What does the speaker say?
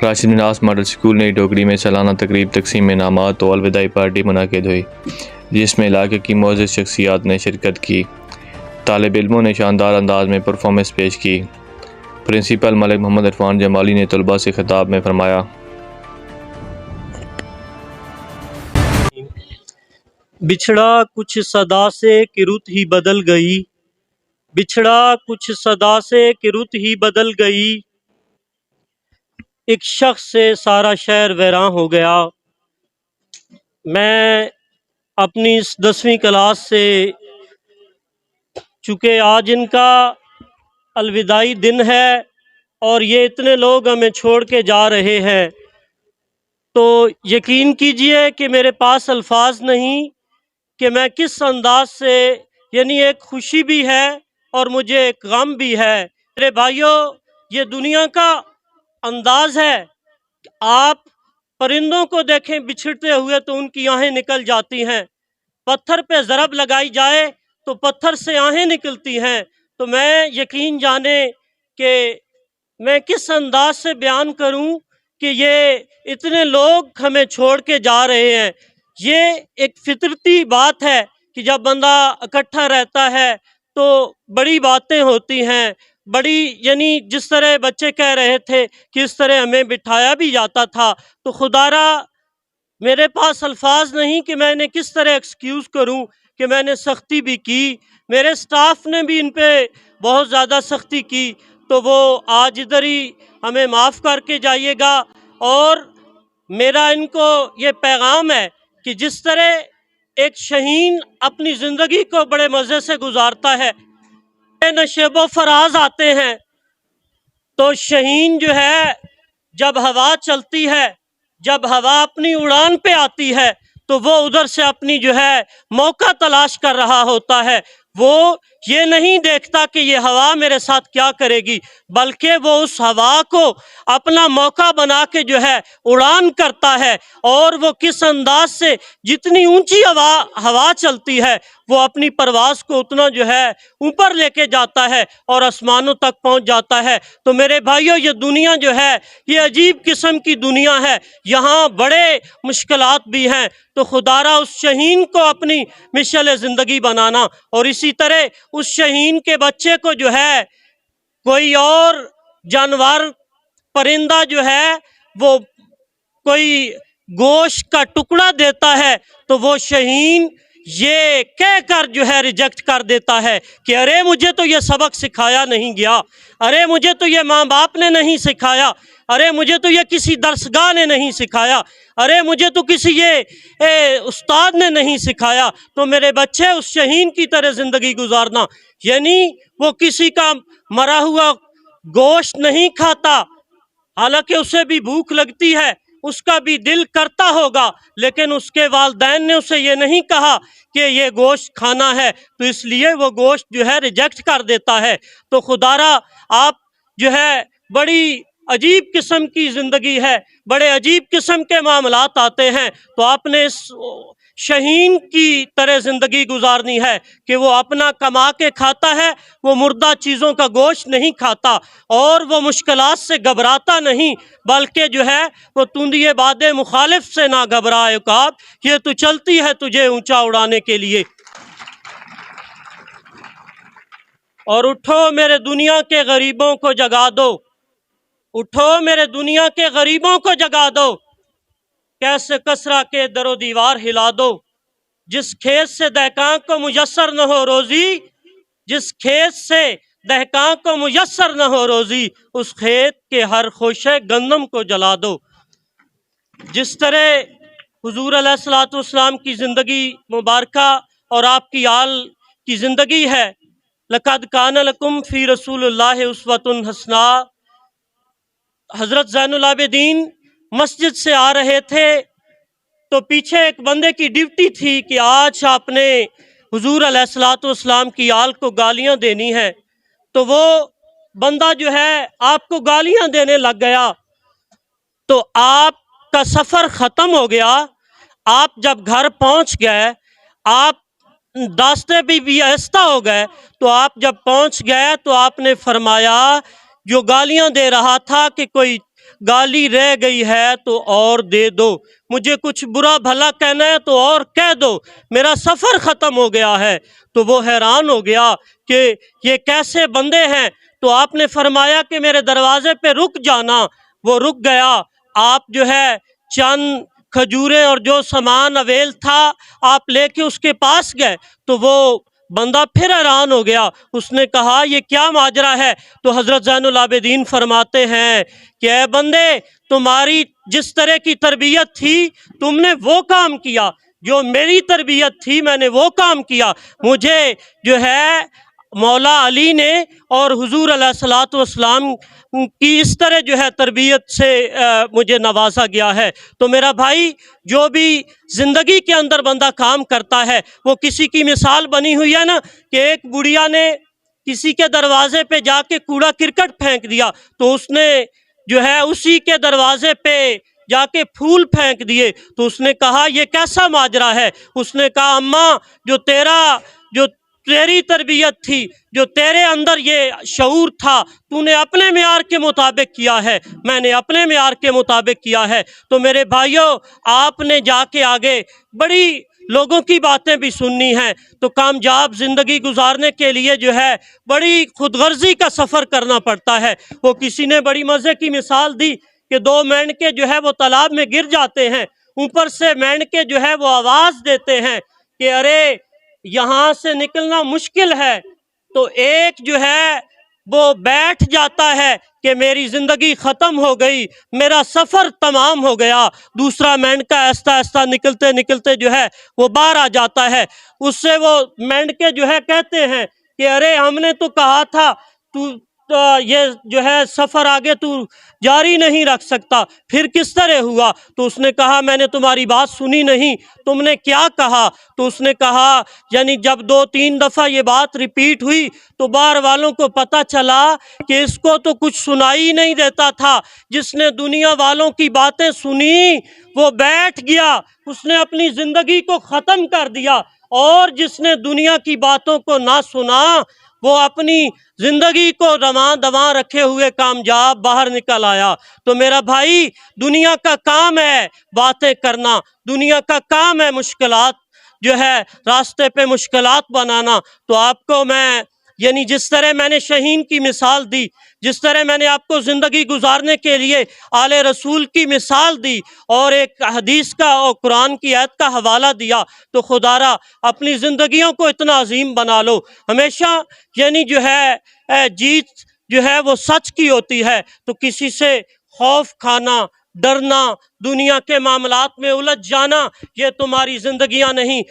Rashid مناس model school نئی ٹوکری میں سالانہ تقریب تقسیم انعامات و الوداعی پارٹی منعقد ہوئی، جس میں علاقے کی معزز شخصیات نے شرکت کی۔ طالب علموں نے شاندار انداز میں پرفارمنس پیش کی۔ پرنسپل ملک محمد عرفان جمالی نے طلباء سے خطاب میں فرمایا، بچھڑا کچھ صدا سے کہ رت ہی بدل گئی، بچھڑا کچھ صدا سے کہ رت ہی بدل گئی، ایک شخص سے سارا شہر ویراں ہو گیا۔ میں اپنی اس 10ویں کلاس سے، چونکہ آج ان کا الوداعی دن ہے اور یہ اتنے لوگ ہمیں چھوڑ کے جا رہے ہیں، تو یقین کیجئے کہ میرے پاس الفاظ نہیں کہ میں کس انداز سے، یعنی ایک خوشی بھی ہے اور مجھے ایک غم بھی ہے۔ میرے بھائیوں، یہ دنیا کا انداز ہے کہ آپ پرندوں کو دیکھیں بچھڑتے ہوئے تو ان کی آہیں نکل جاتی ہیں، پتھر پہ ضرب لگائی جائے تو پتھر سے آہیں نکلتی ہیں۔ تو میں یقین جانے کہ میں کس انداز سے بیان کروں کہ یہ اتنے لوگ ہمیں چھوڑ کے جا رہے ہیں۔ یہ ایک فطرتی بات ہے کہ جب بندہ اکٹھا رہتا ہے تو بڑی باتیں ہوتی ہیں، بڑی، یعنی جس طرح بچے کہہ رہے تھے کہ اس طرح ہمیں بٹھایا بھی جاتا تھا، تو خدا را میرے پاس الفاظ نہیں کہ میں نے کس طرح ایکسکیوز کروں کہ میں نے سختی بھی کی، میرے سٹاف نے بھی ان پہ بہت زیادہ سختی کی، تو وہ آج ادھر ہی ہمیں معاف کر کے جائیے گا۔ اور میرا ان کو یہ پیغام ہے کہ جس طرح ایک شہین اپنی زندگی کو بڑے مزے سے گزارتا ہے، نشیب و فراز آتے ہیں، تو شہین جو ہے جب ہوا چلتی ہے، جب ہوا اپنی اڑان پہ آتی ہے تو وہ ادھر سے اپنی جو ہے موقع تلاش کر رہا ہوتا ہے۔ وہ یہ نہیں دیکھتا کہ یہ ہوا میرے ساتھ کیا کرے گی، بلکہ وہ اس ہوا کو اپنا موقع بنا کے جو ہے اڑان کرتا ہے، اور وہ کس انداز سے جتنی اونچی ہوا چلتی ہے وہ اپنی پرواز کو اتنا جو ہے اوپر لے کے جاتا ہے اور آسمانوں تک پہنچ جاتا ہے۔ تو میرے بھائیوں، یہ دنیا جو ہے یہ عجیب قسم کی دنیا ہے، یہاں بڑے مشکلات بھی ہیں، تو خدا را اس شہین کو اپنی مشعل زندگی بنانا، اور اسی طرح اس شہین کے بچے کو جو ہے کوئی اور جانور پرندہ جو ہے وہ کوئی گوشت کا ٹکڑا دیتا ہے تو وہ شہین یہ کہہ کر جو ہے ریجیکٹ کر دیتا ہے کہ ارے مجھے تو یہ سبق سکھایا نہیں گیا، ارے مجھے تو یہ ماں باپ نے نہیں سکھایا، ارے مجھے تو یہ کسی درسگاہ نے نہیں سکھایا، ارے مجھے تو کسی یہ استاد نے نہیں سکھایا۔ تو میرے بچے، اس شہین کی طرح زندگی گزارنا، یعنی وہ کسی کا مرا ہوا گوشت نہیں کھاتا، حالانکہ اسے بھی بھوک لگتی ہے، اس کا بھی دل کرتا ہوگا، لیکن اس کے والدین نے اسے یہ نہیں کہا کہ یہ گوشت کھانا ہے، تو اس لیے وہ گوشت جو ہے ریجیکٹ کر دیتا ہے۔ تو خدا را آپ جو ہے بڑی عجیب قسم کی زندگی ہے، بڑے عجیب قسم کے معاملات آتے ہیں، تو آپ نے اس شہین کی طرح زندگی گزارنی ہے کہ وہ اپنا کما کے کھاتا ہے، وہ مردہ چیزوں کا گوشت نہیں کھاتا، اور وہ مشکلات سے گھبراتا نہیں، بلکہ جو ہے وہ تندیے باد مخالف سے نہ گھبرائے عقاب، یہ تو چلتی ہے تجھے اونچا اڑانے کے لیے۔ اور اٹھو میرے دنیا کے غریبوں کو جگا دو، اٹھو میرے دنیا کے غریبوں کو جگا دو، کیسے کسرا کے در و دیوار ہلا دو، جس کھیت سے دہقاں کو میسر نہ ہو روزی، جس کھیت سے دہقاں کو میسر نہ ہو روزی، اس کھیت کے ہر خوشے گندم کو جلا دو۔ جس طرح حضور علیہ الصلوۃ والسلام کی زندگی مبارکہ اور آپ کی آل کی زندگی ہے، لقد کان لکم فی رسول اللہ اسوۃ حسنہ۔ حضرت زین العابدین مسجد سے آ رہے تھے تو پیچھے ایک بندے کی ڈیوٹی تھی کہ آج آپ نے حضور علیہ الصلوۃ والسلام کی آل کو گالیاں دینی ہیں، تو وہ بندہ جو ہے آپ کو گالیاں دینے لگ گیا، تو آپ کا سفر ختم ہو گیا۔ آپ جب گھر پہنچ گئے، آپ راستے بھی آہستہ ہو گئے، تو آپ جب پہنچ گئے تو آپ نے فرمایا جو گالیاں دے رہا تھا کہ کوئی گالی رہ گئی ہے تو اور دے دو، مجھے کچھ برا بھلا کہنا ہے تو اور کہہ دو، میرا سفر ختم ہو گیا ہے۔ تو وہ حیران ہو گیا کہ یہ کیسے بندے ہیں؟ تو آپ نے فرمایا کہ میرے دروازے پہ رک جانا۔ وہ رک گیا۔ آپ جو ہے چند کھجوریں اور جو سامان اویل تھا آپ لے کے اس کے پاس گئے، تو وہ بندہ پھر حیران ہو گیا۔ اس نے کہا یہ کیا ماجرا ہے؟ تو حضرت زین العابدین فرماتے ہیں کہ اے بندے، تمہاری جس طرح کی تربیت تھی تم نے وہ کام کیا، جو میری تربیت تھی میں نے وہ کام کیا۔ مجھے جو ہے مولا علی نے اور حضور علیہ الصلوۃ والسلام کی اس طرح جو ہے تربیت سے مجھے نوازا گیا ہے۔ تو میرا بھائی، جو بھی زندگی کے اندر بندہ کام کرتا ہے وہ کسی کی مثال بنی ہوئی ہے نا، کہ ایک بڑھیا نے کسی کے دروازے پہ جا کے کوڑا کرکٹ پھینک دیا تو اس نے جو ہے اسی کے دروازے پہ جا کے پھول پھینک دیے۔ تو اس نے کہا یہ کیسا ماجرا ہے؟ اس نے کہا اماں، جو تیری تربیت تھی، جو تیرے اندر یہ شعور تھا، تو نے اپنے معیار کے مطابق کیا ہے، میں نے اپنے معیار کے مطابق کیا ہے۔ تو میرے بھائیوں، آپ نے جا کے آگے بڑی لوگوں کی باتیں بھی سننی ہیں، تو کامیاب زندگی گزارنے کے لیے جو ہے بڑی خود غرضی کا سفر کرنا پڑتا ہے۔ وہ کسی نے بڑی مزے کی مثال دی کہ دو مینڈکے جو ہے وہ تالاب میں گر جاتے ہیں، اوپر سے مینڈکے جو ہے وہ آواز دیتے ہیں کہ ارے یہاں سے نکلنا مشکل ہے، تو ایک جو ہے وہ بیٹھ جاتا ہے کہ میری زندگی ختم ہو گئی، میرا سفر تمام ہو گیا۔ دوسرا مینڈکا آہستہ آہستہ نکلتے نکلتے جو ہے وہ باہر آ جاتا ہے۔ اس سے وہ مینڈکے جو ہے کہتے ہیں کہ ارے ہم نے تو کہا تھا تو یہ جو ہے سفر آگے تو جاری نہیں رکھ سکتا، پھر کس طرح ہوا؟ تو اس نے کہا میں نے تمہاری بات سنی نہیں، تم نے کیا کہا؟ تو اس نے کہا یعنی جب 2-3 دفعہ یہ بات ریپیٹ ہوئی تو باہر والوں کو پتہ چلا کہ اس کو تو کچھ سنائی ہی نہیں دیتا تھا۔ جس نے دنیا والوں کی باتیں سنی وہ بیٹھ گیا، اس نے اپنی زندگی کو ختم کر دیا، اور جس نے دنیا کی باتوں کو نہ سنا وہ اپنی زندگی کو رواں دواں رکھے ہوئے کامیاب باہر نکل آیا۔ تو میرا بھائی، دنیا کا کام ہے باتیں کرنا، دنیا کا کام ہے مشکلات جو ہے راستے پہ مشکلات بنانا۔ تو آپ کو میں یعنی جس طرح میں نے شہین کی مثال دی، جس طرح میں نے آپ کو زندگی گزارنے کے لیے آل رسول کی مثال دی اور ایک حدیث کا اور قرآن کی آیت کا حوالہ دیا، تو خدا را اپنی زندگیوں کو اتنا عظیم بنا لو۔ ہمیشہ یعنی جو ہے جیت جو ہے وہ سچ کی ہوتی ہے، تو کسی سے خوف کھانا، ڈرنا، دنیا کے معاملات میں الجھ جانا، یہ تمہاری زندگیاں نہیں۔